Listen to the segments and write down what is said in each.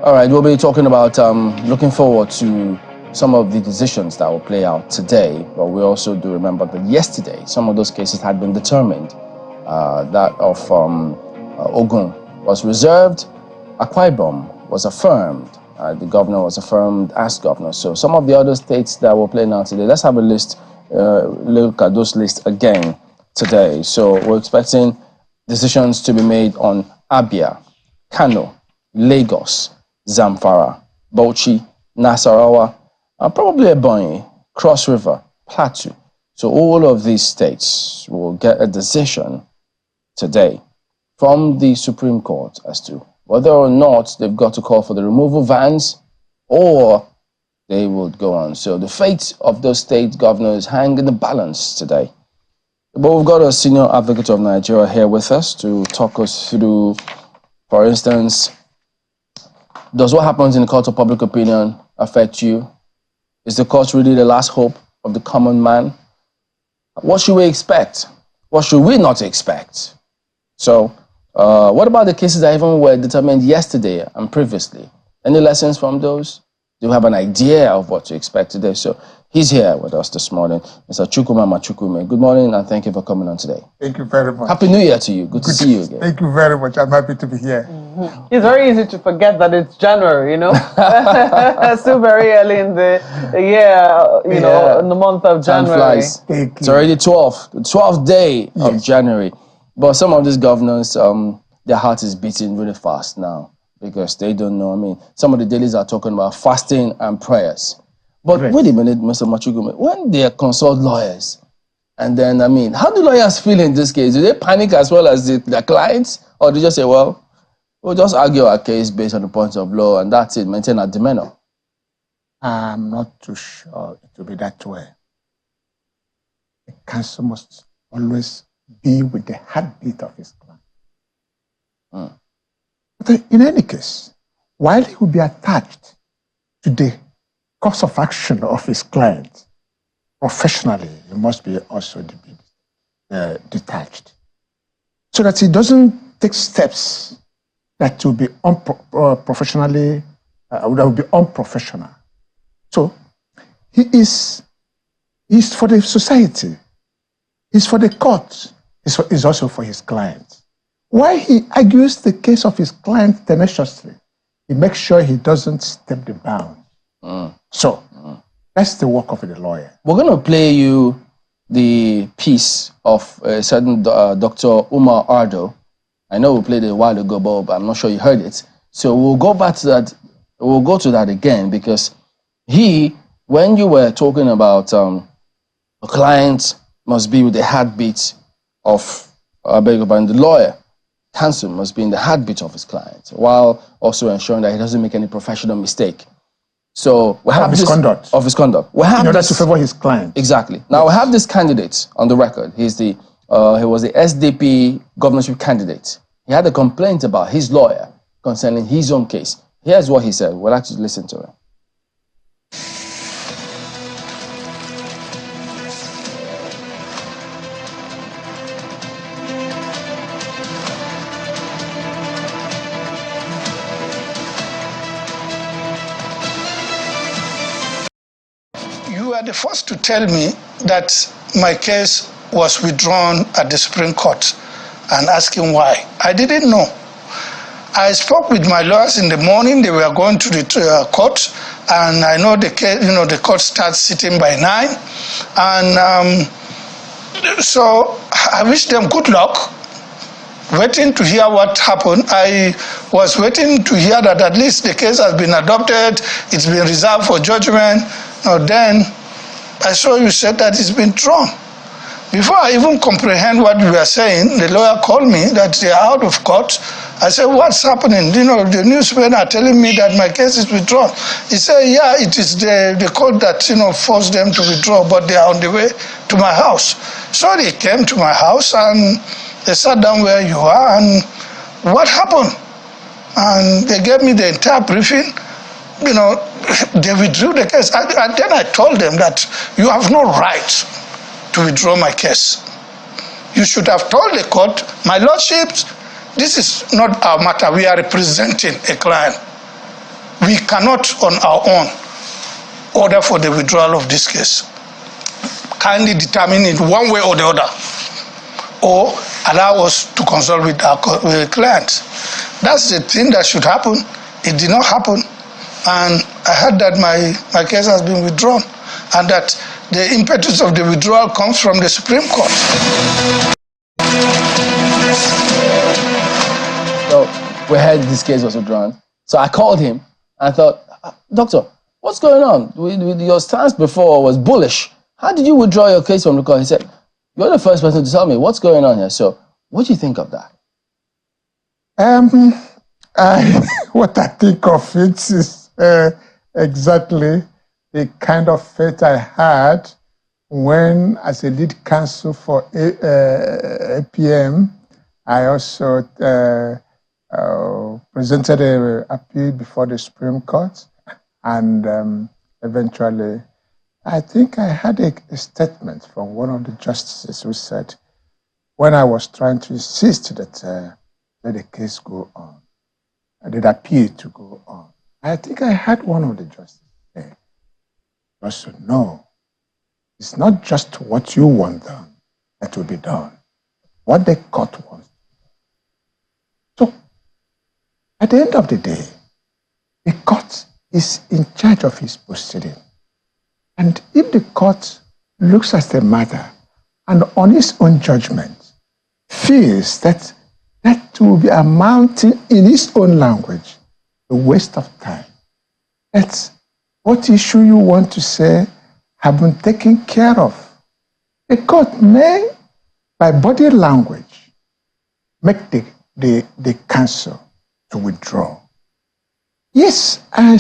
All right, we'll be talking about looking forward to some of the decisions that will play out today. But we also do remember that yesterday, some of those cases had been determined. That of Ogun was reserved, Akwa Ibom was affirmed, the governor was affirmed as governor. So some of the other states that will play now today, let's have a list, look at those lists again today. So we're expecting decisions to be made on Abia, Kano, Lagos, Zamfara, Bauchi, Nasarawa, and probably Ebonyi, Cross River, Plateau. So all of these states will get a decision today from the Supreme Court as to whether or not they've got to call for the removal vans or they would go on. So the fate of those state governors hang in the balance today. But we've got a senior advocate of Nigeria here with us to talk us through, for instance, does what happens in the court of public opinion affect you? Is the court really the last hope of the common man? What should we expect? What should we not expect? So, what about the cases that even were determined yesterday and previously? Any lessons from those? Do you have an idea of what to expect today? So, he's here with us this morning, Mr. Chukwuma. Good morning, and thank you for coming on today. Thank you very much. Happy New Year to you. Good to see you again. Thank you very much. I'm happy to be here. It's very easy to forget that it's January, you know. Still very early in the year, you know, in the month of January. Time flies. It's already the 12th day of January. But some of these governors, their heart is beating really fast now because they don't know. I mean, some of the dailies are talking about fasting and prayers. But wait a minute, Mr. Machukume, when they consult lawyers, and then, I mean, how do lawyers feel in this case? Do they panic as well as their clients? Or do they just say, well, we'll just argue our case based on the points of law, and that's it, maintain our demeanor? I'm not too sure it will be that way. The counsel must always be with the heartbeat of his client. But in any case, while he will be attached to the course of action of his client, professionally, he must be also detached, so that he doesn't take steps that will be professionally, that will be unprofessional. So he's for the society, he's for the court, he's also for his client. While he argues the case of his client tenaciously, he makes sure he doesn't step the bounds. So that's the work of the lawyer. We're going to play you the piece of a certain Dr. Umar Ardo. I know we played it a while ago, but I'm not sure you heard it. So we'll go back to that. We'll go to that again because when you were talking about a client must be with the heartbeat of, the lawyer, counsel must be in the heartbeat of his client, while also ensuring that he doesn't make any professional mistake. So we have his conduct. Of his conduct. We have in order to favor his client. Exactly. Now we have this candidate on the record. He was the SDP governorship candidate. He had a complaint about his lawyer concerning his own case. Here's what he said. We'll actually listen to it. You are the first to tell me that my case was withdrawn at the Supreme Court and asking why. I didn't know. I spoke with my lawyers in the morning. They were going to the court, and I know the case, the court starts sitting by 9, and so I wish them good luck. Waiting to hear what happened. I was waiting to hear that at least the case has been adopted, it's been reserved for judgment. Then I saw you said that it's been thrown. Before I even comprehend what you were saying, the lawyer called me that they are out of court. I said, what's happening? The newsmen are telling me that my case is withdrawn. He said, yeah, it is the court that forced them to withdraw, but they are on the way to my house. So they came to my house and they sat down where you are, and what happened? And they gave me the entire briefing. They withdrew the case. And then I told them that you have no right to withdraw my case. You should have told the court, my lordships, this is not our matter. We are representing a client. we cannot on our own order for the withdrawal of this case. Kindly determine it one way or the other, or allow us to consult with our clients. That's the thing that should happen. It did not happen, and I heard that my case has been withdrawn, and that the impetus of the withdrawal comes from the Supreme Court. So we heard this case was withdrawn. So I called him and I thought, Doctor, what's going on? Your stance before was bullish. How did you withdraw your case from the court? He said, you're the first person to tell me what's going on here. So what do you think of that? What I think of it is exactly the kind of fate I had when, as a lead counsel for APM, I also presented an appeal before the Supreme Court, and eventually, I think I had a statement from one of the justices who said, when I was trying to insist that let the case go on, the appeal to go on, I think I had one of the justices say, also, no, it's not just what you want done that will be done, what the court wants. So, at the end of the day, the court is in charge of his proceeding. And if the court looks at the matter and on its own judgment feels that that will be amounting in its own language a waste of time, that's what issue you want to say have been taken care of. The court may, by body language, make the counsel to withdraw. Yes, I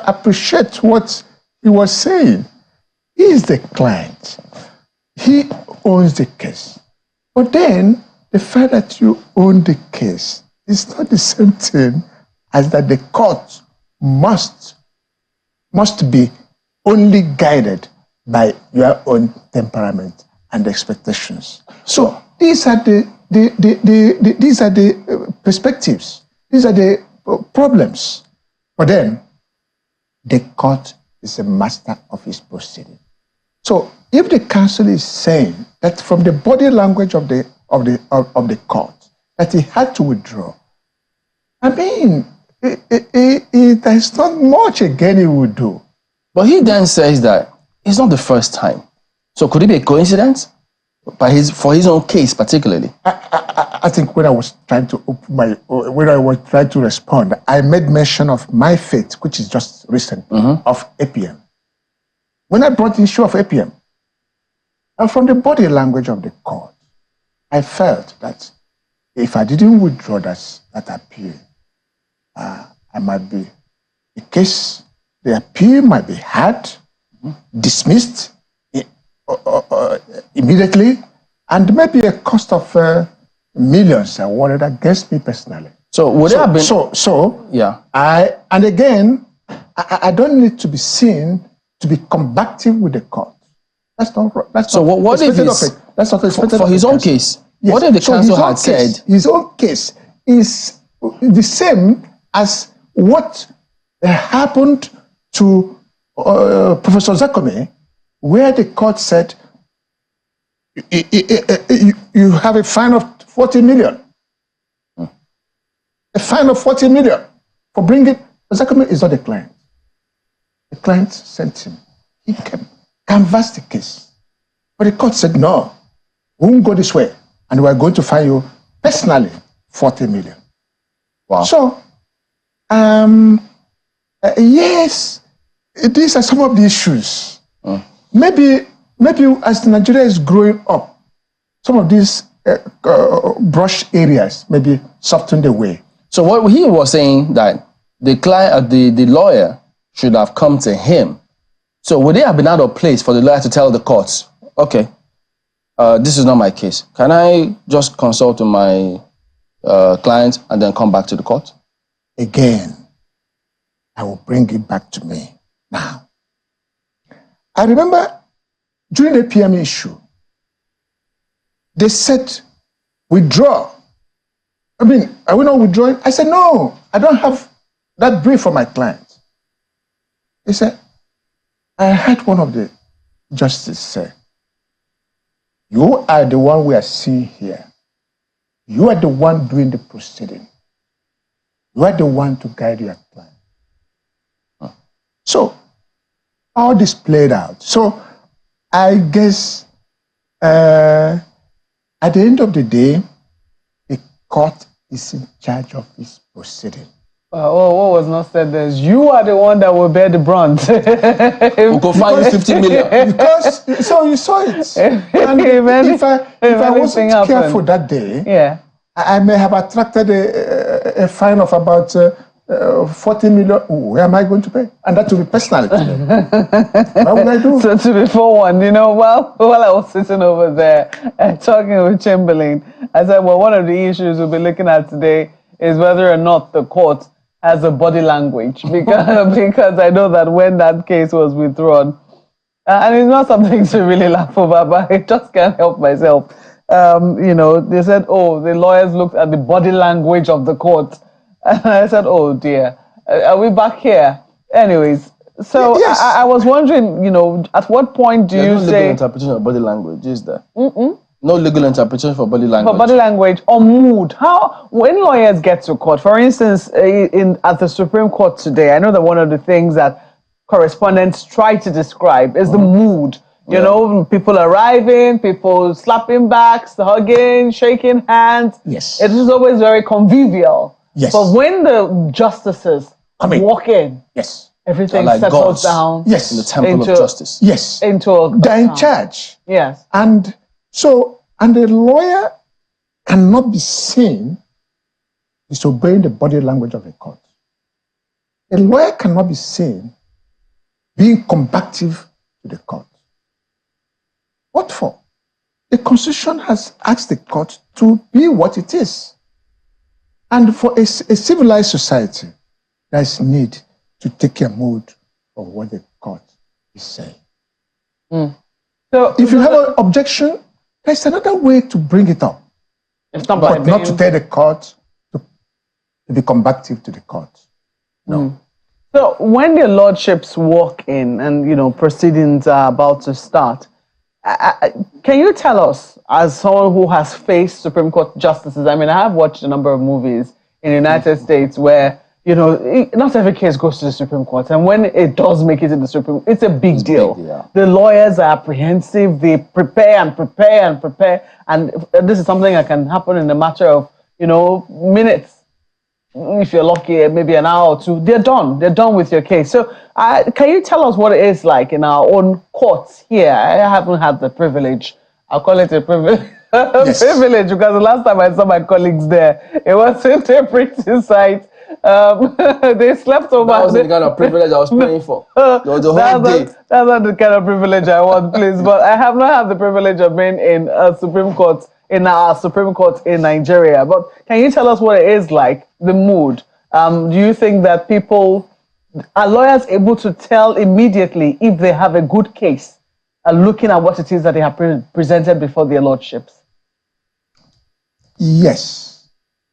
appreciate what he was saying. He is the client. He owns the case. But then, the fact that you own the case is not the same thing as that the court must be only guided by your own temperament and expectations. So these are the perspectives. These are the problems. But then, the court is a master of his proceeding. So if the counsel is saying that from the body language of the court that he had to withdraw, I mean, there's not much again he would do. But he then says that it's not the first time. So could it be a coincidence? For his own case particularly? I think when I was trying to respond, I made mention of my fate, which is just recent, of APM. When I brought the issue of APM, and from the body language of the court, I felt that if I didn't withdraw that appeal, I might be, the appeal might be had, dismissed immediately, and maybe a cost of millions awarded against me personally. So would it have been? Yeah. And again, I don't need to be seen to be combative with the court. That's not. So what if it's that's not expected for his own case? Yes. What if the counsel had said his own case is the same as what happened to Professor Zakome, where the court said you have a fine of 40 million. A fine of 40 million for bringing. Zakome is not the client. The client sent him. He canvassed the case. But the court said, no, we won't go this way. And we're going to fine you personally 40 million. Wow. So, yes, these are some of the issues. Maybe as Nigeria is growing up, some of these brush areas maybe soften the way. So what he was saying that the client, the lawyer should have come to him. So would it have been out of place for the lawyer to tell the courts, okay, this is not my case. Can I just consult with my client and then come back to the court? Again, I will bring it back to me now. I remember during the PM issue, they said, withdraw. I mean, are we not withdrawing? I said, no, I don't have that brief for my client. He said, I heard one of the justices say, you are the one we are seeing here. You are the one doing the proceeding. You are the one to guide your client. So, all this played out. So, I guess at the end of the day, the court is in charge of this proceeding. What was not said there is you are the one that will bear the brunt. We'll go find 50 million. Because, so you saw it. And if I wasn't careful that day, yeah, I may have attracted a fine of about 40 million. Where am I going to pay? And that will be personal to me. What would I do? So to be forewarned, while I was sitting over there talking with Chamberlain, I said, well, one of the issues we'll be looking at today is whether or not the court has a body language, because I know that when that case was withdrawn, and it's not something to really laugh over, but I just can't help myself. They said, oh, the lawyers looked at the body language of the court. And I said, oh dear, are we back here? Anyways, so yes. I was wondering, at what point do you say... legal interpretation of body language, is there? No legal interpretation for body language. For body language or mood. When lawyers get to court, for instance, at the Supreme Court today, I know that one of the things that correspondents try to describe is the mood. You know, people arriving, people slapping backs, hugging, shaking hands. Yes. It is always very convivial. Yes. But when the justices walk in, yes, everything like settles gods. down. Yes. In the temple of justice. Yes. They're in charge. Yes. And the lawyer cannot be seen disobeying the body language of the court. A lawyer cannot be seen being combative to the court. What for? The Constitution has asked the court to be what it is. And for a civilized society, there is need to take a mood of what the court is saying. So if you have an objection, there's another way to bring it up. It's not but not to tell the court to be combative to the court. No. So when the lordships walk in and, proceedings are about to start, can you tell us, as someone who has faced Supreme Court justices, I have watched a number of movies in the United States where, not every case goes to the Supreme Court. And when it does make it to the Supreme Court, it's a big deal. The lawyers are apprehensive. They prepare and prepare and prepare. And this is something that can happen in a matter of, minutes. If you're lucky, maybe an hour or two, they're done. They're done with your case. So can you tell us what it is like in our own courts here? I haven't had the privilege. I'll call it a privilege. Yes. Privilege, because the last time I saw my colleagues there, it wasn't a pretty sight. They slept over. That wasn't the kind of privilege I was praying for. The whole day. That's not the kind of privilege I want, please. But I have not had the privilege of being in a Supreme Court, in our Supreme Court in Nigeria. But can you tell us what it is like, the mood? Do you think that are lawyers able to tell immediately if they have a good case, looking at what it is that they have presented before their lordships? Yes.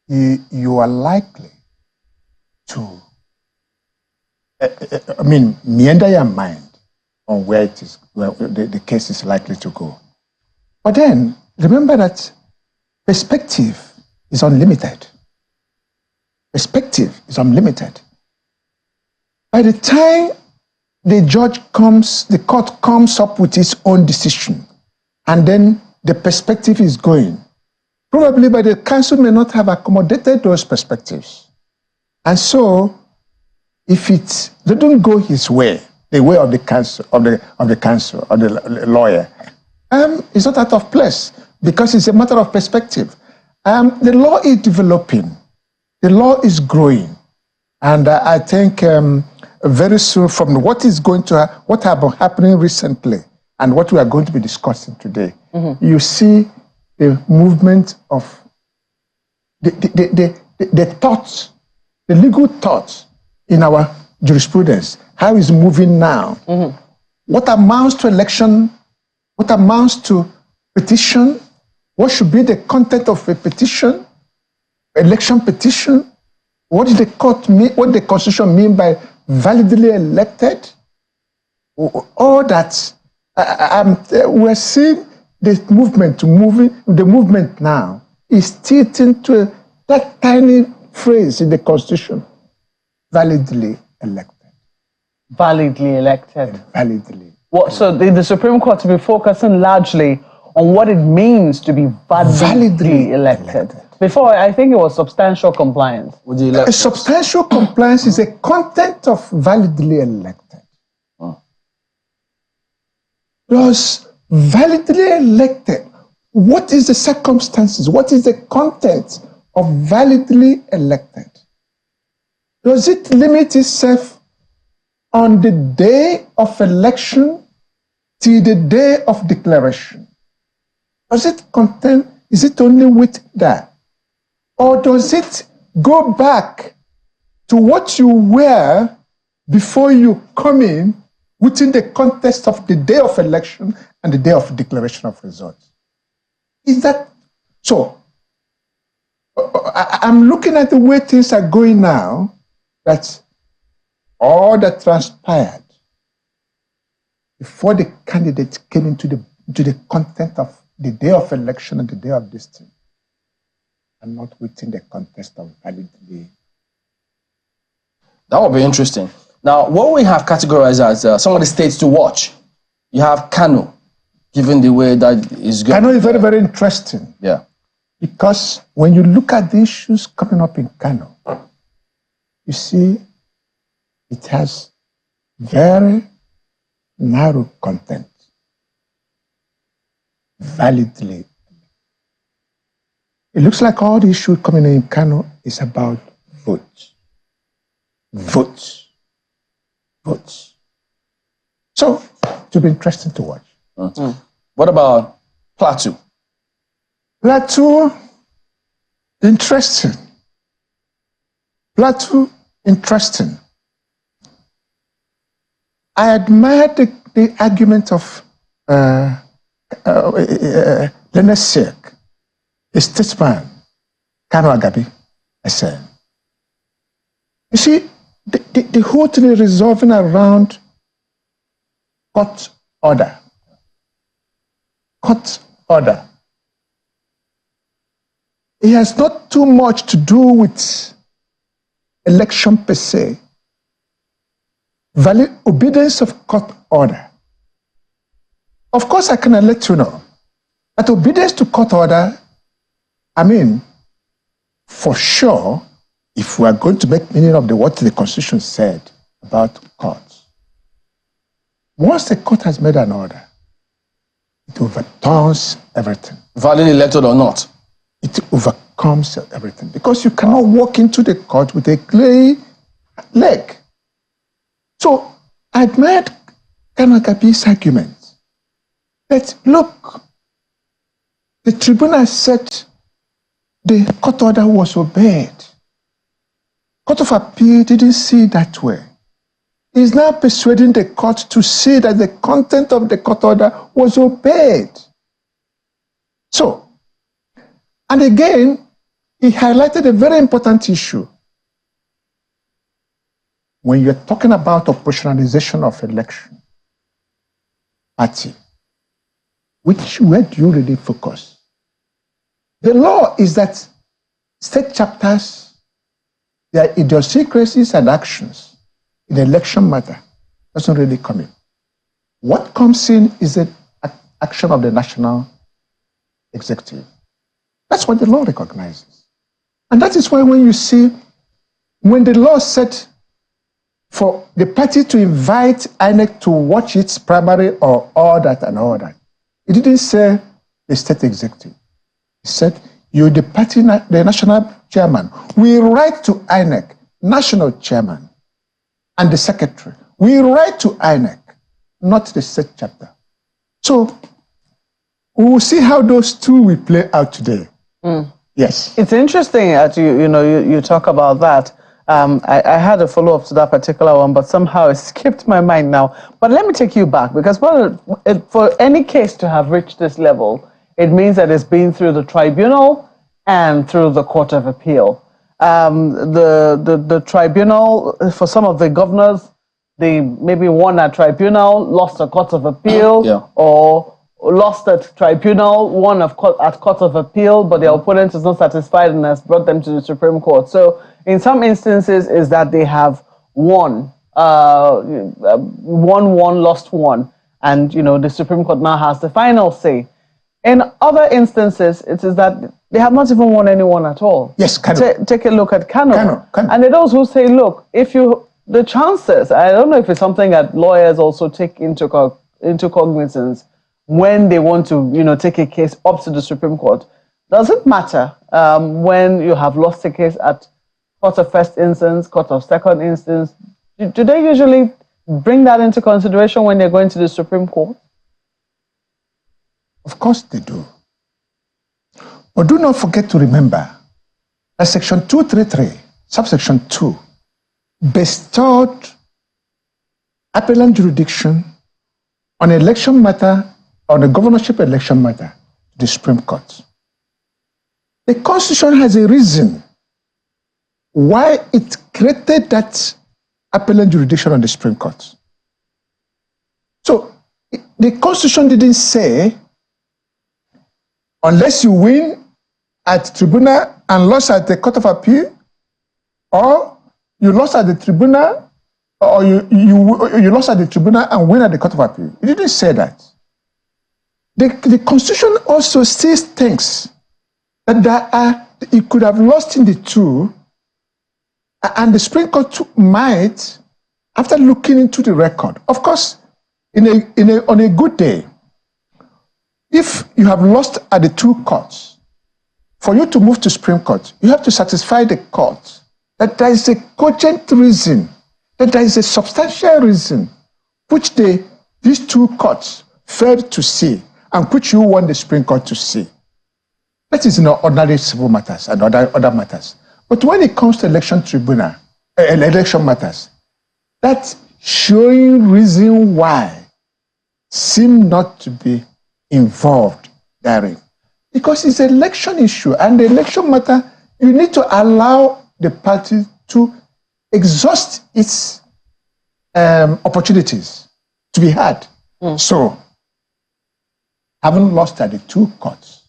You are likely to, meander your mind on where it is, where the case is likely to go. But then, remember that perspective is unlimited. Perspective is unlimited. By the time the court comes up with its own decision, and then the perspective is going, probably by the counsel may not have accommodated those perspectives. And so, if it didn't go his way, the way of the counsel, of the lawyer, it's not out of place, because it's a matter of perspective. The law is developing, the law is growing, and I think very soon, from what has been happening recently and what we are going to be discussing today, you see the movement of the thoughts, the legal thoughts in our jurisprudence, how it's moving now. What amounts to election, what amounts to petition, what should be the content of a petition, election petition, What did the court mean? What the Constitution mean by validly elected? All that we're seeing the movement now is tilting to that tiny phrase in the Constitution: validly elected. Validly elected. Validly. What? So the Supreme Court to be focusing largely on what it means to be validly elected. Before, I think it was substantial compliance. Substantial compliance is a content of validly elected. Because validly elected, what is the circumstances? What is the content of validly elected? Does it limit itself on the day of election till the day of declaration? Does it contain, is it only with that? Or does it go back to what you were before you come in within the context of the day of election and the day of declaration of results? Is that so? I'm looking at the way things are going now, that all that transpired before the candidates came into the content of the day of election and the day of this thing, and not within the context of validly. That would be interesting. Now, what we have categorized as some of the states to watch, you have Kano, given the way that is going. Kano is very, very interesting. Yeah. Because when you look at the issues coming up in Kano, you see it has very narrow content. Validly. It looks like all the issue coming in Kano is about votes. Votes. Votes. So, it will be interesting to watch. What about Plateau? Plateau, interesting. Plateau, interesting. I admire the argument of Leonard Sirk, a statesman, Kano Agabi, I said. You see, the whole thing is resolving around court order. Court order. It has not too much to do with election per se. Valid obedience of court order. Of course, I can let you know that obedience to court order, I mean, for sure, if we are going to make meaning of what the Constitution said about courts, once the court has made an order, it overturns everything. Validly elected or not? It overcomes everything. Because you cannot walk into the court with a clay leg. So I admired Kano Agabi's argument that, look, the tribunal said the court order was obeyed. Court of Appeal didn't see it that way. He's now persuading the court to see that the content of the court order was obeyed. So, and again, he highlighted a very important issue. When you're talking about operationalization of election party, where do you really focus? The law is that state chapters, their idiosyncrasies and actions in election matter doesn't really come in. What comes in is the action of the national executive. That's what the law recognizes. And that is why when you see, when the law said for the party to invite INEC to watch its primary or all that, it didn't say the state executive. It said, you, the party, the national chairman, we write to INEC, national chairman, and the secretary. We write to INEC, not the state chapter. So we will see how those two will play out today. Yes. It's interesting that you talk about that. I had a follow-up to that particular one, but somehow it skipped my mind now. But let me take you back, because for any case to have reached this level, it means that it's been through the tribunal and through the Court of Appeal. the tribunal, for some of the governors, they maybe won at tribunal, lost a court of appeal, or lost at tribunal, won at court of appeal, but their opponent is not satisfied and has brought them to the Supreme Court. So in some instances is that they have won, won, lost one, and the Supreme Court now has the final say. In other instances, it is that they have not even won anyone at all. Yes, Kano. Take a look at Kano. And there are those who say, look, the chances, I don't know if it's something that lawyers also take into cognizance when they want to, take a case up to the Supreme Court. Does it matter when you have lost a case at court of first instance, court of second instance? Do they usually bring that into consideration when they're going to the Supreme Court? Of course they do. But do not forget to remember that Section 233, subsection 2, bestowed appellant jurisdiction on election matter, on a governorship election matter, to the Supreme Court. The Constitution has a reason why it created that appellant jurisdiction on the Supreme Court. So the Constitution didn't say, unless you win at tribunal and lost at the Court of Appeal, or you lost at the tribunal, or you lost at the tribunal and win at the Court of Appeal. It didn't say that. The Constitution also says things that you could have lost in the two, and the Supreme Court might, after looking into the record, of course, on a good day, if you have lost at the two courts, for you to move to Supreme Court, you have to satisfy the court that there is a cogent reason, that there is a substantial reason which these two courts failed to see and which you want the Supreme Court to see. That is in ordinary civil matters and other matters. But when it comes to election matters, that showing reason why seem not to be involved therein. Because it's an election issue, and the election matter, you need to allow the party to exhaust its opportunities to be had. So, having lost at the two courts,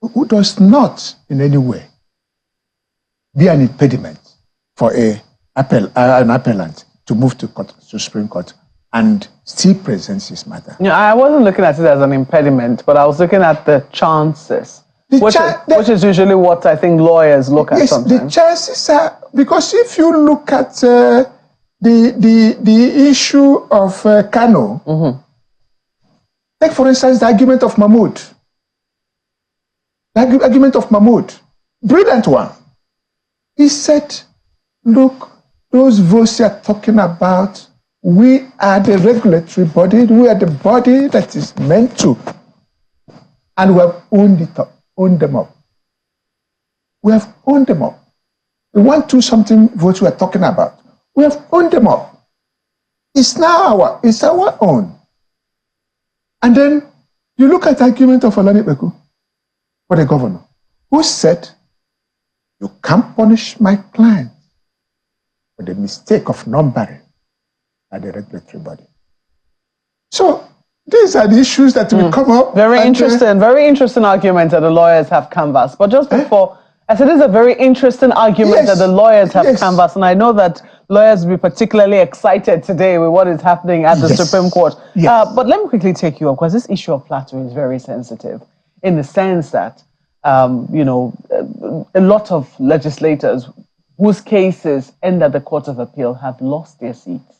who does not in any way be an impediment for an appellant to move to Supreme Court and still presents his matter. I wasn't looking at it as an impediment, but I was looking at the chances, which is usually what I think lawyers look at sometimes. Yes, the chances are, because if you look at the issue of Kano, take for instance the argument of Mahmoud. The argument of Mahmoud, brilliant one. He said, look, those votes you are talking about, we are the regulatory body, we are the body that is meant to, and we have owned them up. We have owned them up. The 1-2-something votes we are talking about, we have owned them up. It's now it's our own. And then you look at the argument of Olani Beku for the governor, who said, you can't punish my client for the mistake of numbering at the regulatory body. So these are the issues that will come up. Very interesting argument that the lawyers have canvassed. But just before, I said this is a very interesting argument that the lawyers have canvassed, and I know that lawyers will be particularly excited today with what is happening at the Supreme Court. But let me quickly take you up, because this issue of plateau is very sensitive, in the sense that a lot of legislators whose cases end at the Court of Appeal have lost their seats.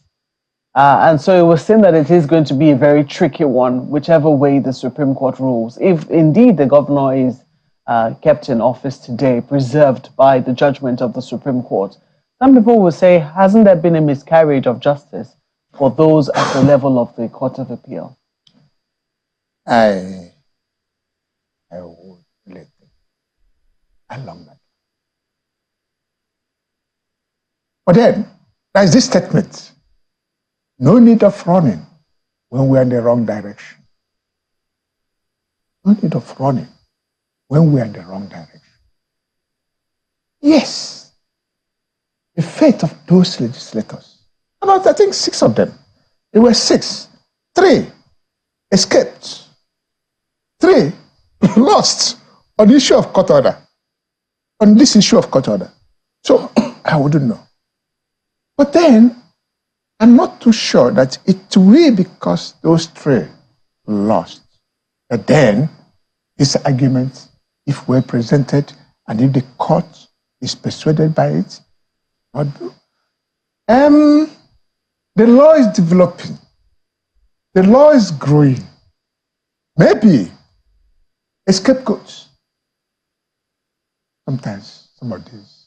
And so it was seen that it is going to be a very tricky one, whichever way the Supreme Court rules. If indeed the governor is kept in office today, preserved by the judgment of the Supreme Court, some people will say, hasn't there been a miscarriage of justice for those at the level of the Court of Appeal? I would let it along that. But then, there is this statement. No need of running when we are in the wrong direction. No need of running when we are in the wrong direction. Yes, the fate of those legislators, about I think 6 of them, there were 6. 3 escaped. 3 lost on the issue of court order. On this issue of court order. So I wouldn't know. But then I'm not too sure that it will because those 3 lost. But then this argument, if we're presented and if the court is persuaded by it, not do. The law is developing. The law is growing. Maybe a scapegoat. Sometimes some of these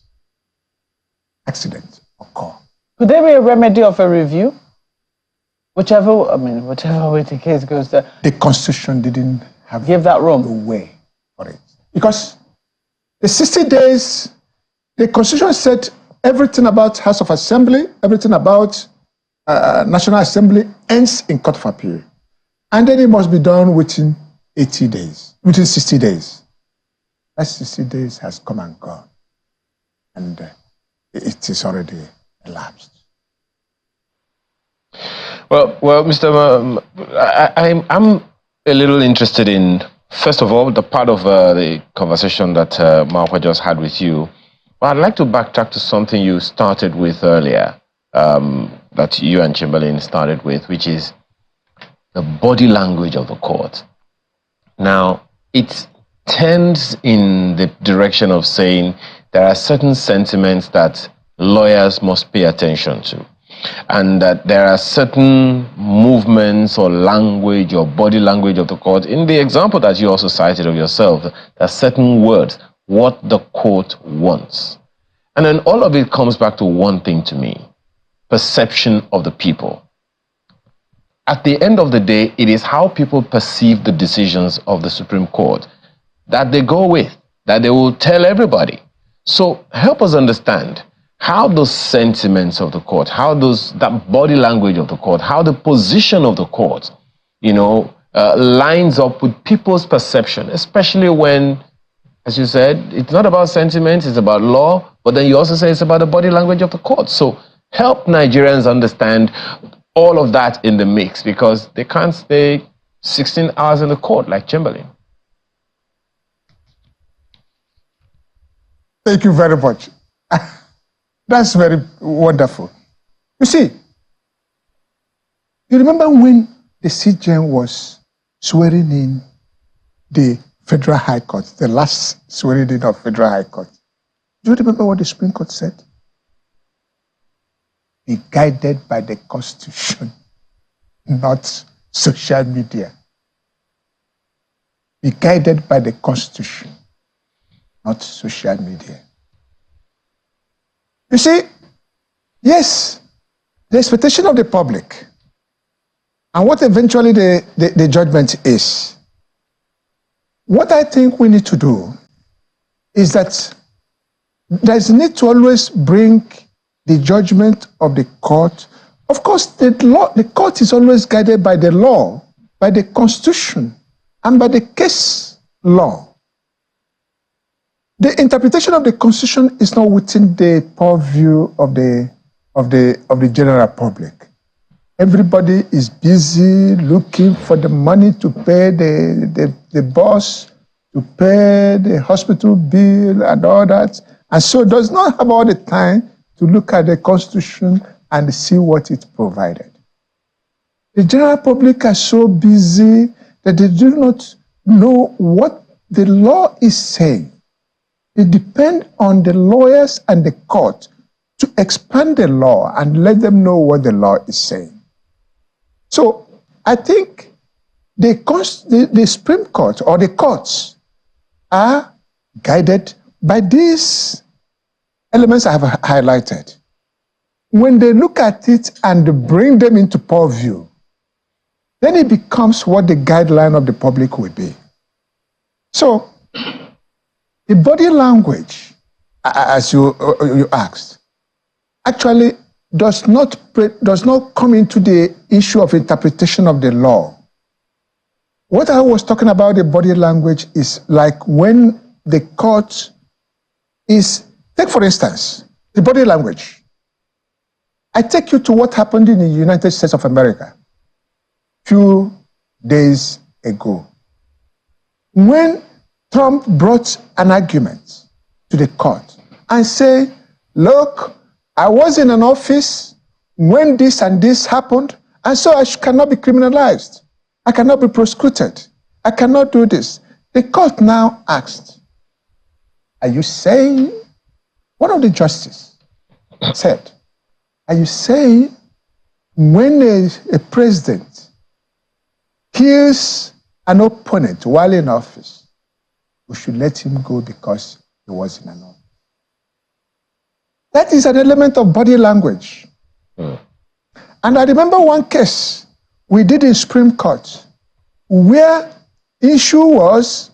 accidents occur. Could there be a remedy of a review? Whichever way the case goes. The Constitution didn't give that room. No way for it. Because the 60 days, the Constitution said everything about House of Assembly, everything about National Assembly ends in Court of Appeal. And then it must be done within 80 days, within 60 days. That 60 days has come and gone. And it is already elapsed. Well, Mr. I'm a little interested in, first of all, the part of the conversation that Marwa just had with you. But I'd like to backtrack to something you started with earlier, that you and Chamberlain started with, which is the body language of the court. Now, it tends in the direction of saying there are certain sentiments that lawyers must pay attention to, and that there are certain movements or language or body language of the court. In the example that you also cited of yourself, there are certain words, what the court wants. And then all of it comes back to one thing to me: perception of the people. At the end of the day, it is how people perceive the decisions of the Supreme Court that they go with, that they will tell everybody. So help us understand how those sentiments of the court, how that body language of the court, how the position of the court, lines up with people's perception, especially when, as you said, it's not about sentiments, it's about law, but then you also say it's about the body language of the court. So help Nigerians understand all of that in the mix, because they can't stay 16 hours in the court like Chamberlain. Thank you very much. That's very wonderful. You see, you remember when the CJN was swearing in the Federal High Court, the last swearing in of Federal High Court? Do you remember what the Supreme Court said? Be guided by the Constitution, not social media. Be guided by the Constitution, not social media. You see, yes, the expectation of the public and what eventually the judgment is. What I think we need to do is that there is need to always bring the judgment of the court. Of course, the court is always guided by the law, by the Constitution, and by the case law. The interpretation of the Constitution is not within the purview of the general public. Everybody is busy looking for the money to pay the boss, to pay the hospital bill and all that, and so does not have all the time to look at the Constitution and see what it provided. The general public are so busy that they do not know what the law is saying. They depend on the lawyers and the court to expand the law and let them know what the law is saying. So I think the Supreme Court or the courts are guided by these elements I have highlighted. When they look at it and bring them into purview, then it becomes what the guideline of the public will be. So the body language, as you asked, actually does not come into the issue of interpretation of the law. What I was talking about the body language is like when the court is Take, for instance, the body language. I take you to what happened in the United States of America a few days ago. When Trump brought an argument to the court and said, look, I was in an office when this and this happened, and so I cannot be criminalized. I cannot be prosecuted. I cannot do this. The court now asked, are you saying, one of the justices said, are you saying when a president kills an opponent while in office, we should let him go because he was in an office? That is an element of body language. And I remember one case we did in Supreme Court where issue was,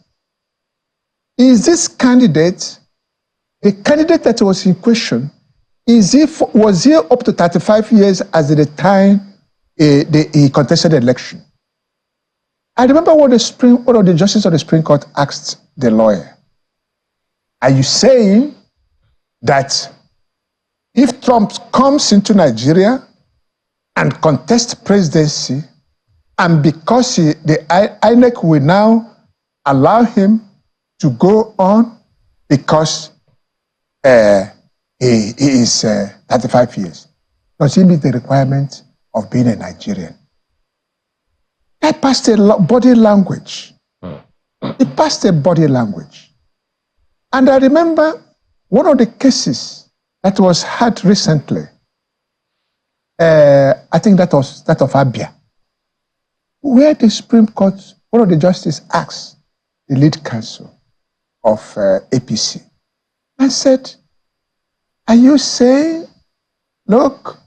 is this candidate, the candidate that was in question, was he up to 35 years as at the time he contested the election? I remember what one of the justices of the Supreme Court asked the lawyer, are you saying that if Trump comes into Nigeria and contests presidency, and because the INEC will now allow him to go on because he is 35 years, does he meet the requirement of being a Nigerian? That passed a body language. It passed a body language. And I remember one of the cases that was heard recently, I think that was that of Abia, where the Supreme Court, one of the justices asked the lead counsel of APC and said, are you saying, look,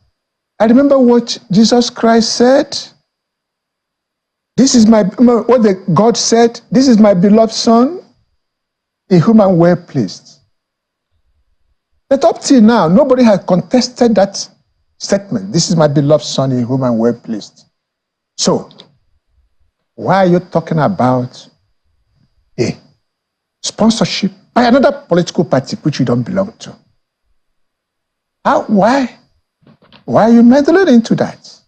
I remember what Jesus Christ said, this is what God said, this is my beloved son, in whom I'm well pleased. But up till now, nobody has contested that statement. This is my beloved son in whom I'm well pleased. So, why are you talking about a sponsorship by another political party which you don't belong to? Why? Why are you meddling into that?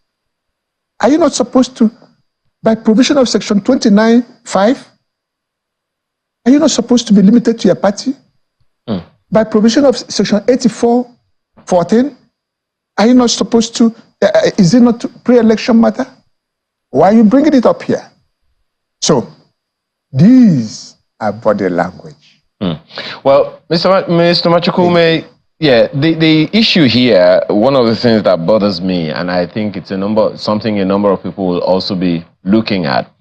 Are you not supposed to, by provision of section 29(5), are you not supposed to be limited to your party? By provision of section 84(14), are you not supposed to, is it not pre-election matter? Why are you bringing it up here? So, these are body language. Well, Mr. Chukwuma, yeah, the issue here, one of the things that bothers me, and I think it's something a number of people will also be looking at,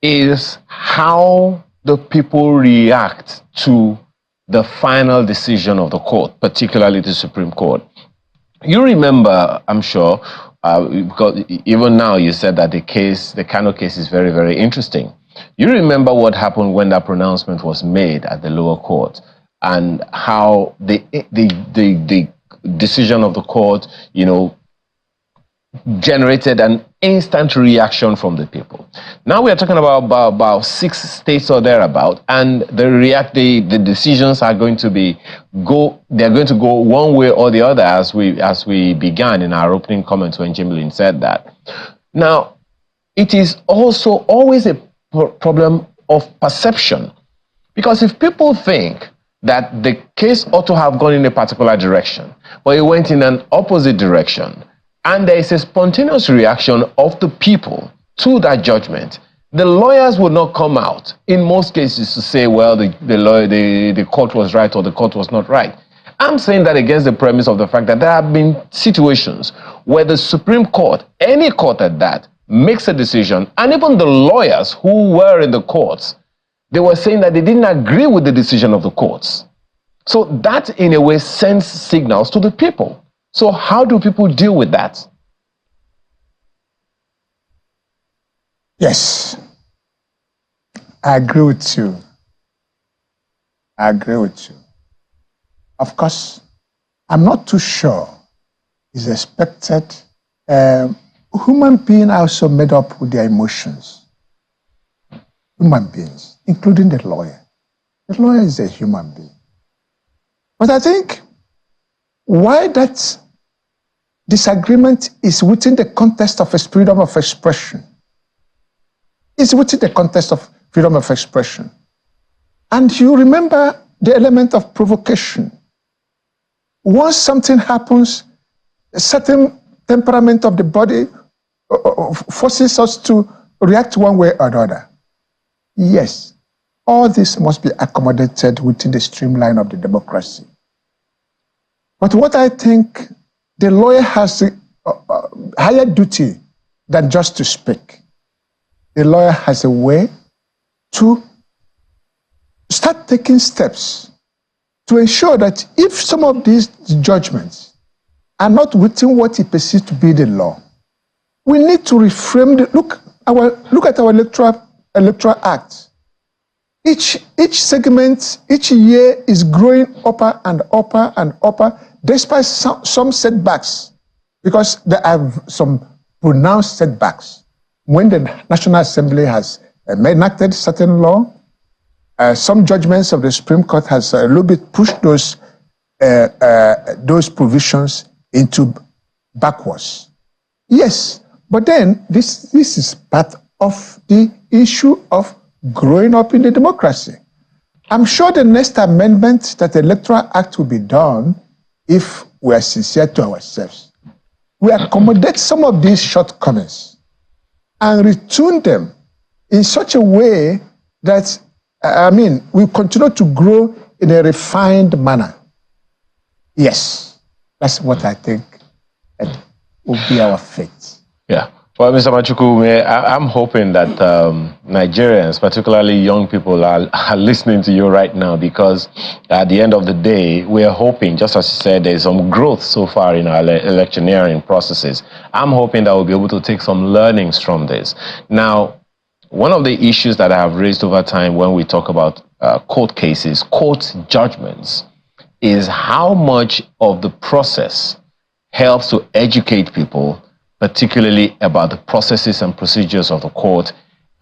is how the people react to the final decision of the court, particularly the Supreme Court. You remember, I'm sure, because even now you said that the Kano case is very, very interesting. You remember what happened when that pronouncement was made at the lower court, and how the decision of the court, generated an instant reaction from the people. Now we are talking about 6 states or thereabout, and the decisions are going to go one way or the other, as we began in our opening comments when Jimlin said that. Now, it is also always a problem of perception, because if people think that the case ought to have gone in a particular direction, but it went in an opposite direction, and there is a spontaneous reaction of the people to that judgment, the lawyers would not come out in most cases to say, well, the court was right or the court was not right. I'm saying that against the premise of the fact that there have been situations where the Supreme Court, any court at that, makes a decision, and even the lawyers who were in the courts, they were saying that they didn't agree with the decision of the courts. So that, in a way, sends signals to the people. So how do people deal with that? Yes, I agree with you. Of course, I'm not too sure it's expected. Human beings are also made up with their emotions. Human beings, including the lawyer. The lawyer is a human being. But I think why that disagreement is within the context of a freedom of expression. It's within the context of freedom of expression. And you remember the element of provocation. Once something happens, a certain temperament of the body forces us to react one way or the other. Yes, all this must be accommodated within the streamline of the democracy. But what I think, the lawyer has a higher duty than just to speak. The lawyer has a way to start taking steps to ensure that if some of these judgments are not within what he perceives to be the law, we need to reframe the look at our electoral act. Each segment, each year is growing upper and upper and upper, despite some setbacks, because there are some pronounced setbacks. When the National Assembly has enacted certain law, some judgments of the Supreme Court has a little bit pushed those provisions into backwards. Yes, but then this is part of the issue of growing up in the democracy. I'm sure the next amendment that the Electoral Act will be done if we are sincere to ourselves. We accommodate some of these shortcomings and retune them in such a way that, we continue to grow in a refined manner. Yes, that's what I think will be our fate. Yeah. Well, Mr. Chukwuma, I'm hoping that Nigerians, particularly young people, are listening to you right now, because at the end of the day, we're hoping, just as you said, there's some growth so far in our electioneering processes. I'm hoping that we'll be able to take some learnings from this. Now, one of the issues that I have raised over time when we talk about court cases, court judgments, is how much of the process helps to educate people, particularly about the processes and procedures of the court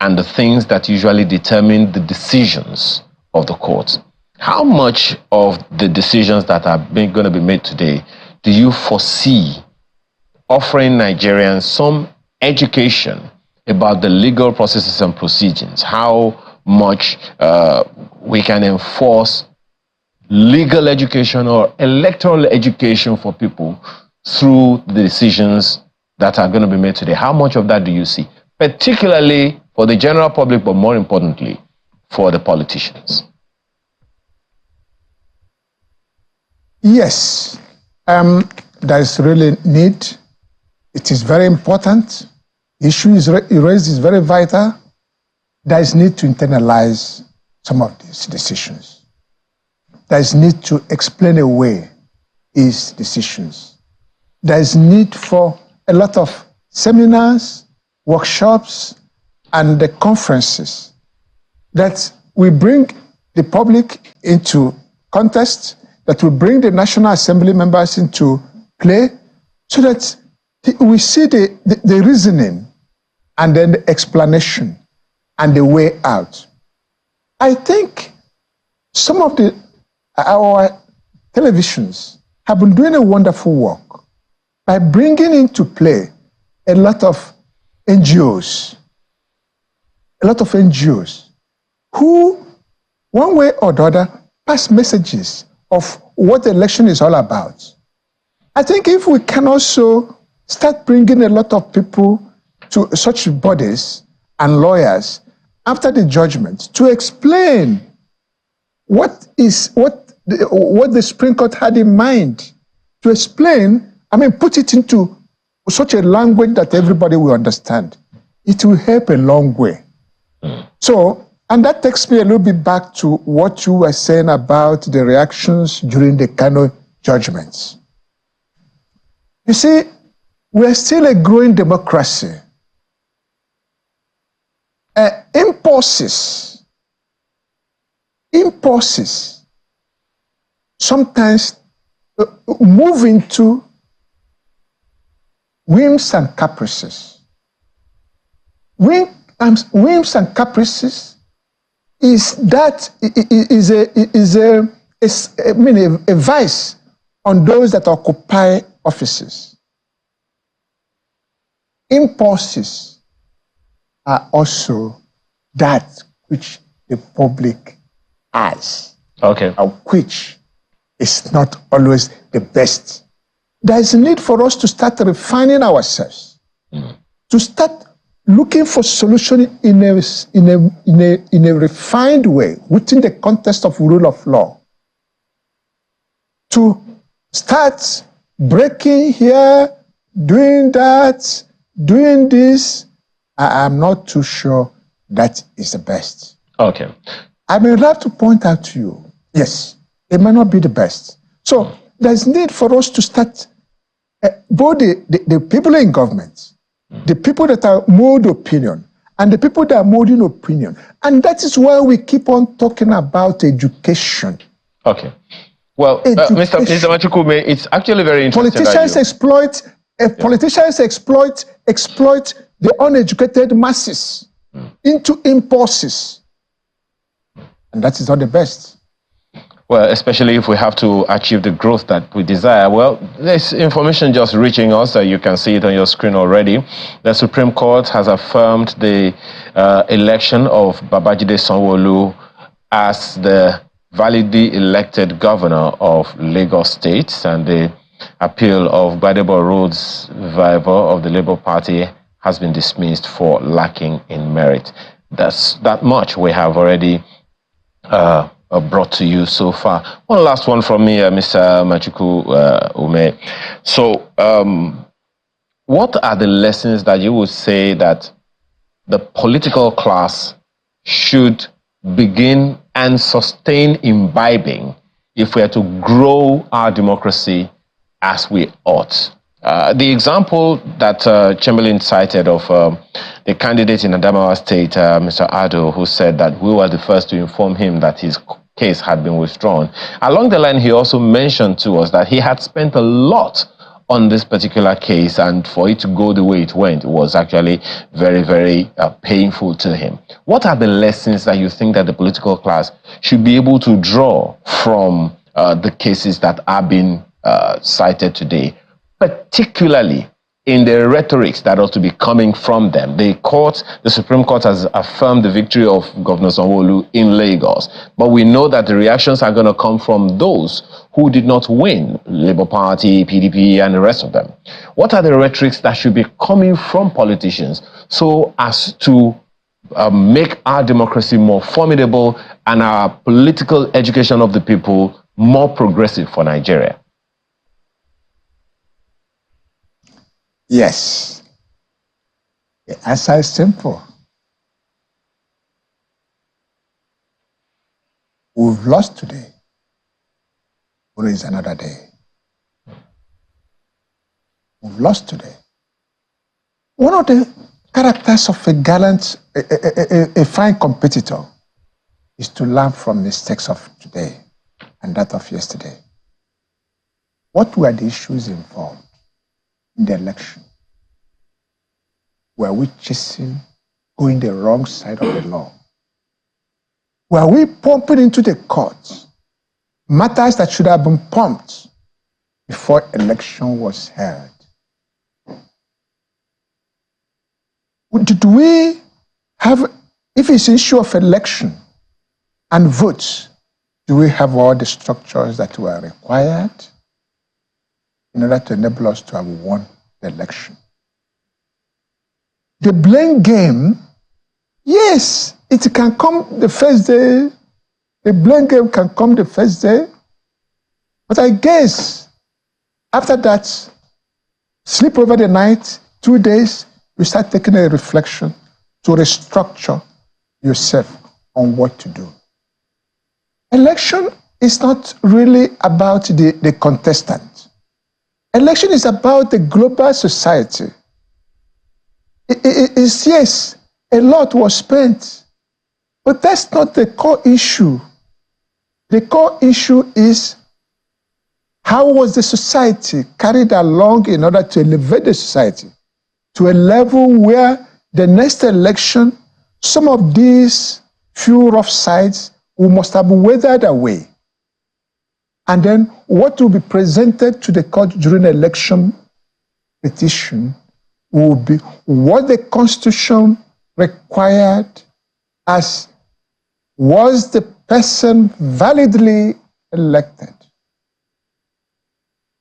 and the things that usually determine the decisions of the court. How much of the decisions that are going to be made today do you foresee offering Nigerians some education about the legal processes and procedures? How much we can enforce legal education or electoral education for people through the decisions that are going to be made today? How much of that do you see, particularly for the general public, but more importantly, for the politicians? Yes, there is really need. It is very important. The issue raised is very vital. There is need to internalize some of these decisions. There is need to explain away these decisions. There is need for a lot of seminars, workshops, and the conferences that we bring the public into context, that will bring the National Assembly members into play, so that we see the reasoning and then the explanation and the way out. I think some of our televisions have been doing a wonderful work by bringing into play a lot of NGOs, who, one way or the other, pass messages of what the election is all about. I think if we can also start bringing a lot of people to such bodies and lawyers after the judgment to explain what the Supreme Court had in mind, to explain, put it into such a language that everybody will understand. It will help a long way. So, and that takes me a little bit back to what you were saying about the reactions during the Kano judgments. You see, we're still a growing democracy. Impulses sometimes move into whims and caprices. Whims and caprices is a a vice on those that occupy offices. Impulses are also that which the public has, Okay. Which is not always the best. There is a need for us to start refining ourselves, to start looking for solutions in a refined way within the context of rule of law, to start breaking here, doing that, doing this. I am not too sure that is the best. Okay. I may have to point out to you, yes, it may not be the best. So there's need for us to start, both the people in government, the people that are mold opinion, and the people that are molding opinion. And that is why we keep on talking about education. Okay. Well, Mr. Chukwuma, it's actually very interesting. Politicians exploit the uneducated masses into impulses. And that is not the best. Well, especially if we have to achieve the growth that we desire. Well, there's information just reaching us. You can see it on your screen already. The Supreme Court has affirmed the election of Babajide Sanwo-Olu as the validly elected governor of Lagos State, and the appeal of Gbadebo Road's viva of the Labour Party has been dismissed for lacking in merit. That much we have already brought to you so far. One last one from me, Mr. Chukwuma. So, what are the lessons that you would say that the political class should begin and sustain imbibing if we are to grow our democracy as we ought? The example that Chamberlain cited of the candidate in Adamawa State, Mr. Ado, who said that we were the first to inform him that his case had been withdrawn. Along the line, he also mentioned to us that he had spent a lot on this particular case, and for it to go the way it went, it was actually very, very painful to him. What are the lessons that you think that the political class should be able to draw from the cases that are being cited today, particularly in the rhetorics that ought to be coming from them? The Supreme Court has affirmed the victory of Governor Sanwo-Olu in Lagos, but we know that the reactions are going to come from those who did not win, Labour Party, PDP, and the rest of them. What are the rhetorics that should be coming from politicians so as to make our democracy more formidable and our political education of the people more progressive for Nigeria? Yes. The answer is simple. We've lost today. Tomorrow is another day. We've lost today. One of the characters of a gallant, a fine competitor is to learn from mistakes of today and that of yesterday. What were the issues involved in the election? Were we going the wrong side of the law? Were we pumping into the courts matters that should have been pumped before election was held? Did we have, if it's an issue of election and votes, do we have all the structures that were required in order to enable us to have won the election? The blame game, yes, it can come the first day. The blame game can come the first day. But I guess after that, sleep over the night, 2 days, you start taking a reflection to restructure yourself on what to do. Election is not really about the contestant. Election is about the global society. Yes, a lot was spent, but that's not the core issue. The core issue is how was the society carried along in order to elevate the society to a level where the next election, some of these few rough sides we must have weathered away. And then what will be presented to the court during election petition will be what the Constitution required as was the person validly elected.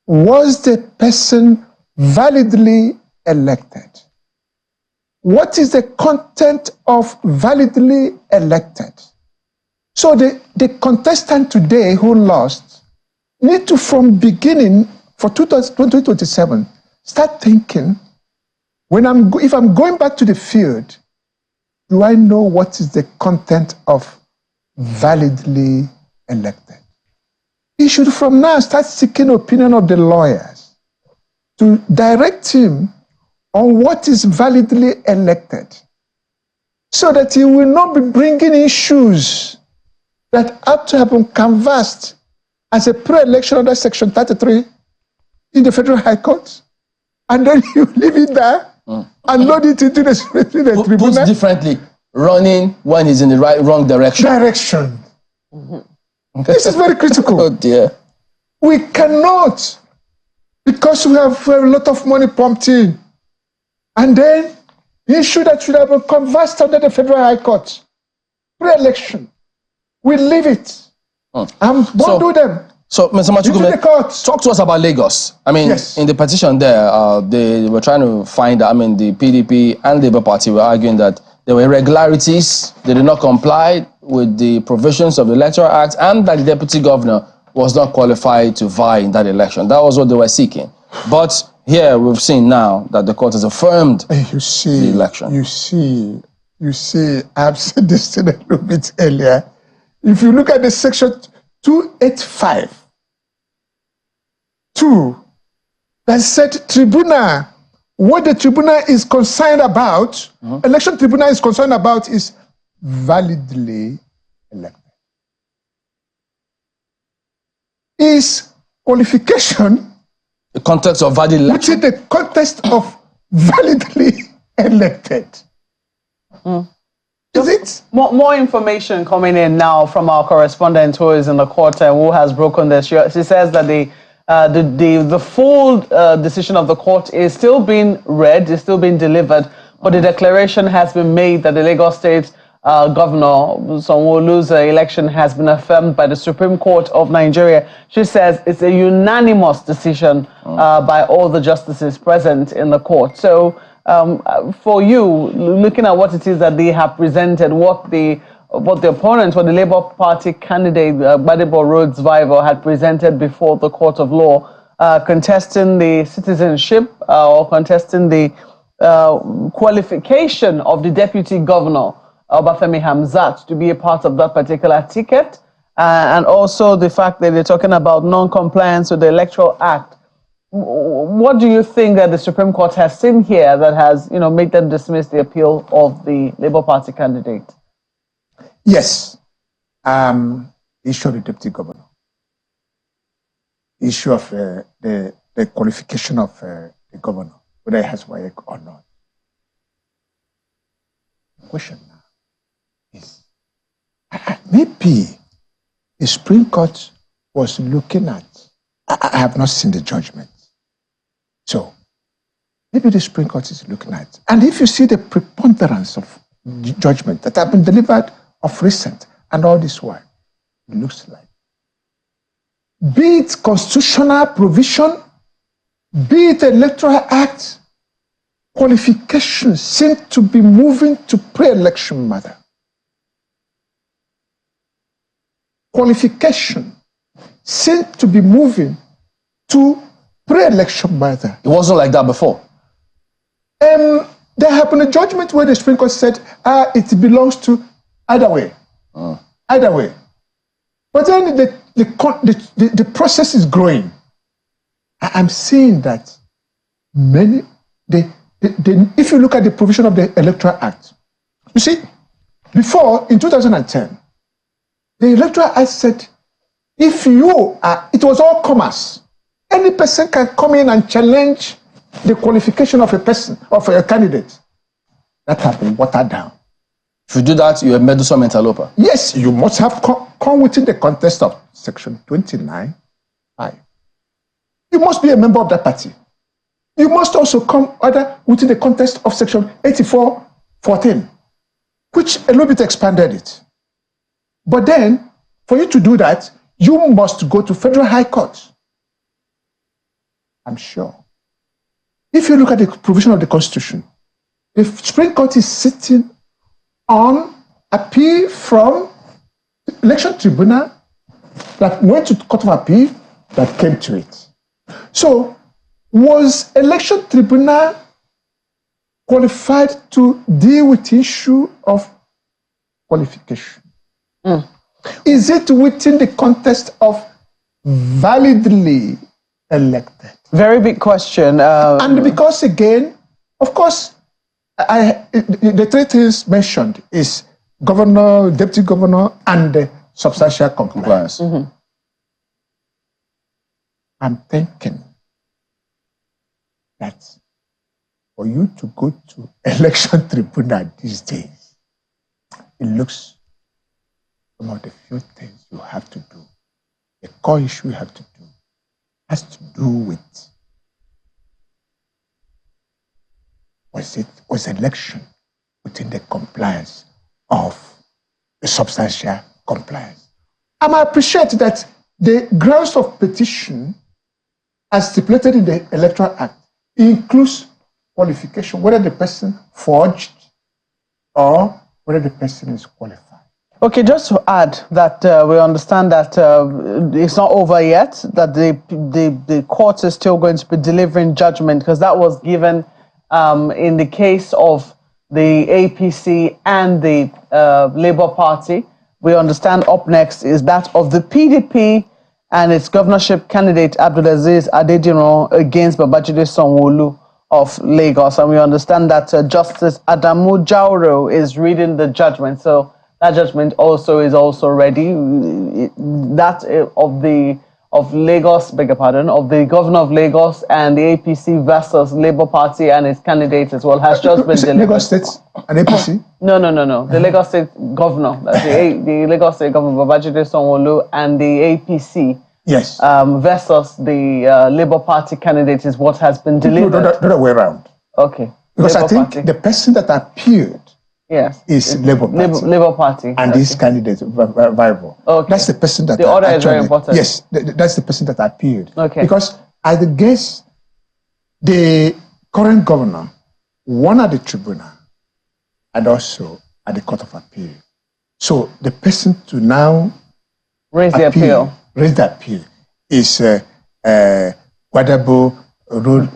Was the person validly elected? What is the content of validly elected? So the contestant today who lost need to, from beginning for 2027, start thinking, if I'm going back to the field, do I know what is the content of validly elected? He should from now start seeking opinion of the lawyers to direct him on what is validly elected, so that he will not be bringing issues that have to have been canvassed as a pre-election under Section 33 in the Federal High Court, and then you leave it there and load it into the tribunal. Put differently, running when he's in the wrong direction. This is very critical. Oh dear. We cannot, because we have a lot of money pumped in, and then the issue that should have been conversed under the Federal High Court, pre-election, we leave it. And won't do them. So, Mr. Machukwuma, talk to us about Lagos. I mean, in the petition there, they were trying to find, the PDP and Labour Party were arguing that there were irregularities, they did not comply with the provisions of the Electoral Act, and that the Deputy Governor was not qualified to vie in that election. That was what they were seeking. But here we've seen now that the court has affirmed the election. You see, I've said this a little bit earlier. If you look at the section 285(2), that said tribunal, what the tribunal is concerned about, election tribunal is concerned about, is validly elected. Is qualification, the context of valid election, which is the context of validly elected. Is it? More information coming in now from our correspondent who is in the court and who has broken this. She says that the full decision of the court is still being read, is still being delivered, but the declaration has been made that the Lagos State Governor Sanwo-Olu's election has been affirmed by the Supreme Court of Nigeria. She says it's a unanimous decision by all the justices present in the court. So for you, looking at what it is that they have presented, what the opponent, what the Labour Party candidate, Gbadebo Rhodes Vival, had presented before the court of law, contesting the citizenship or contesting the qualification of the Deputy Governor, Obafemi Hamzat, to be a part of that particular ticket, and also the fact that they're talking about non-compliance with the Electoral Act. What do you think that the Supreme Court has seen here that has, made them dismiss the appeal of the Labour Party candidate? Yes. Issue of the Deputy Governor. Issue of the qualification of the governor, whether he has WAEC or not. The question now is, maybe the Supreme Court was looking at, I have not seen the judgment. So, maybe the Supreme Court is looking at, and if you see the preponderance of judgment that have been delivered of recent and all this while, it looks like, be it constitutional provision, be it Electoral Act, qualifications seem to be moving to pre-election matter. Qualification seem to be moving to pre-election matter. It wasn't like that before. There happened a judgment where the Supreme Court said, it belongs to either way. Either way. But then the process is growing. I'm seeing that if you look at the provision of the Electoral Act, you see, before, in 2010, the Electoral Act said, if you are, it was all commerce. Any person can come in and challenge the qualification of a person, of a candidate. That has been watered down. If you do that, you're a meddlesome interloper. Yes, you must have come within the context of Section 29 1985. You must be a member of that party. You must also come either within the context of Section 84(14), which a little bit expanded it. But then, for you to do that, you must go to Federal High Court. I'm sure. If you look at the provision of the Constitution, the Supreme Court is sitting on appeal from the election tribunal that went to the Court of Appeal that came to it. So, was election tribunal qualified to deal with the issue of qualification? Is it within the context of validly elected? Very big question. And because again, of course, the three things mentioned is governor, deputy governor, and the substantial compliance. I'm thinking that for you to go to election tribunal these days, it looks some of the few things you have to do. The core issue you have to do has to do with was election within the compliance of the substantial compliance. And I appreciate that the grounds of petition as stipulated in the Electoral Act includes qualification, whether the person forged or whether the person is qualified. Okay, just to add that we understand that it's not over yet, that the court is still going to be delivering judgment, because that was given in the case of the APC and the Labour Party. We understand up next is that of the PDP and its governorship candidate Abdulaziz Adediran against Babajide Sanwo-Olu of Lagos. And we understand that Justice Adamu Jauro is reading the judgment. So that judgment is also ready. That of Lagos, beg your pardon, of the governor of Lagos and the APC versus Labour Party and its candidate as well has just been delivered. Lagos State and APC? No. The Lagos State governor, that's the Lagos State governor, Babajide Sanwo-Olu, and the APC. Yes. Versus the Labour Party candidate is what has been delivered. No, the other way around. Okay. Because Labour I think Party. the person that appeared is Labour Party. Labour Party. And this candidate, viable. Okay. That's the person that the order is very important. Yes, that's the person that appeared. Okay. Because I guess the current governor won at the tribunal and also at the Court of Appeal. So the person to now raise the appeal is Gbadebo Road.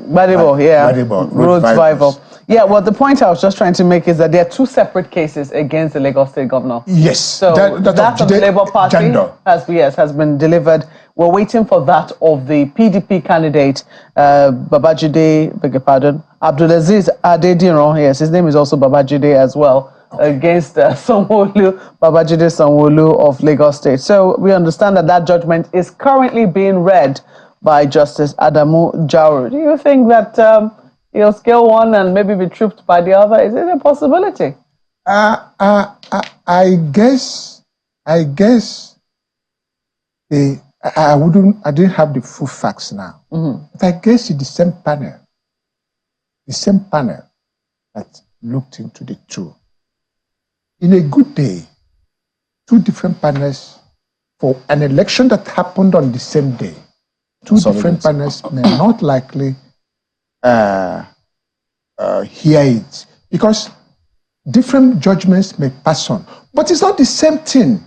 Road Survival. Yeah, well, the point I was just trying to make is that there are two separate cases against the Lagos State governor. Yes. So that of the Labour Party has been delivered. We're waiting for that of the PDP candidate, Babajide, beg your pardon, Abdulaziz Adediran. Yes, his name is also Babajide as well. Okay. Against Sanwo-Olu, Babajide Sanwo-Olu of Lagos State. So we understand that judgment is currently being read by Justice Adamu Jauro. Do you think that scale one and maybe be tripped by the other? Is it a possibility? I guess I didn't have the full facts now. But I guess it's the same panel that looked into the two. In a good day, two different panels for an election that happened on the same day. Two different panels may not likely hear it because different judgments may pass on. But it's not the same thing.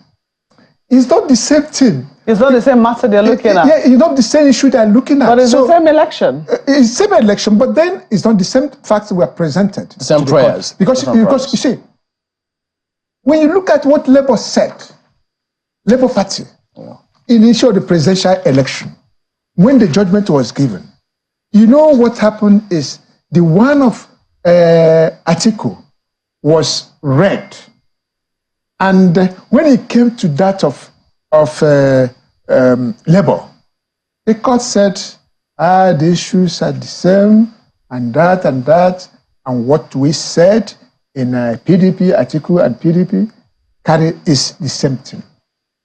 It's not the same thing. It's not the same matter they're looking at. Yeah, it's not the same issue they're looking at. But it's the same election. It's the same election, but then it's not the same facts that were presented. The same prayers. Because you see, when you look at what Labour said, Labour Party, in the issue of the presidential election, when the judgment was given, you know what happened is the one of Atiku was read. And when it came to that of Labour, the court said, the issues are the same, and that, and what we said in PDP, Atiku and PDP, is the same thing.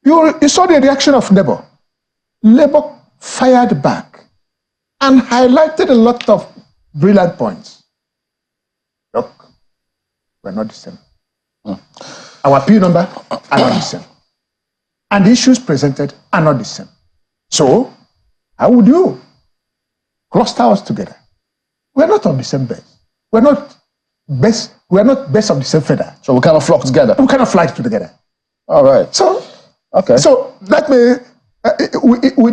You saw the reaction of Labour. Labour fired back and highlighted a lot of brilliant points. Look, we're not the same. Our P number are not the same. And the issues presented are not the same. So, how would you cluster us together? We're not on the same base. We're not best of the same feather. So we cannot flock together. We cannot fly together. All right. So, okay. So let me.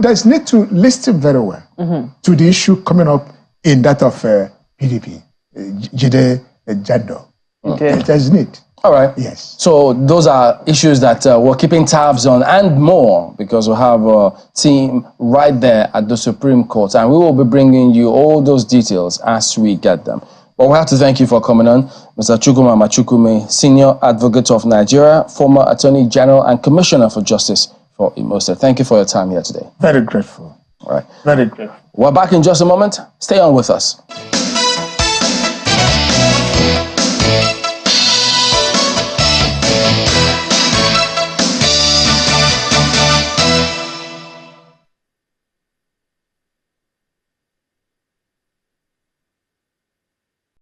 There's need to listen very well to the issue coming up in that of PDP, Jide Jando. Okay. There's need. All right. Yes. So those are issues that we're keeping tabs on and more, because we have a team right there at the Supreme Court, and we will be bringing you all those details as we get them. But we have to thank you for coming on, Mr. Chukwuma, Senior Advocate of Nigeria, former Attorney General and Commissioner for Justice for Imo State. Thank you for your time here today. Very grateful. All right. Very grateful. We're back in just a moment. Stay on with us.